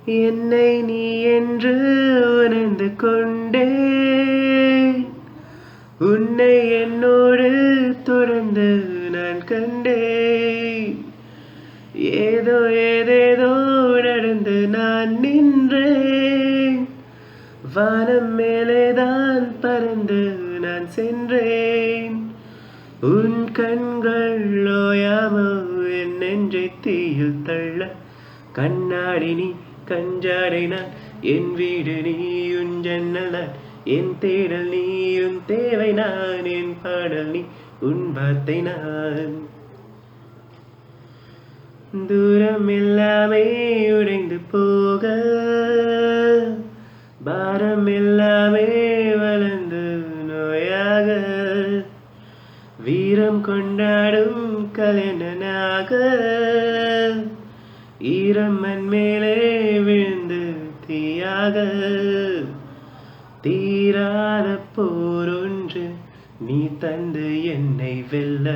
என்னை நீ என்று உணர்ந்து கொண்டேன். உன்னை என்னோடு தொடர்ந்து நான் கண்டேன். ஏதோ ஏதேதோ நடந்து நான் நின்றேன். வானம் மேலேதான் பறந்து நான் சென்றேன். உன் கண்கள் ஓயாமோ என் நெஞ்சை தீயில் தள்ள. கண்ணாடி நீ கஞ்சாடை நான், என் வீடு நீ உன் ஜன்னல் நான், என் தேடல் நீ உன் தேவை நான், என் பாடல் நீ உன் வார்த்தை நான். தூரம் எல்லாமே உடைந்து போக, பாரம் எல்லாமே வளர்ந்து நோயாக, வீரம் கொண்டாடும் கலைஞனாக, ஈரம் மண் மேலே விழுந்து தீயாக. தீராத போரொன்று நீ தந்து என்னை வெல்ல.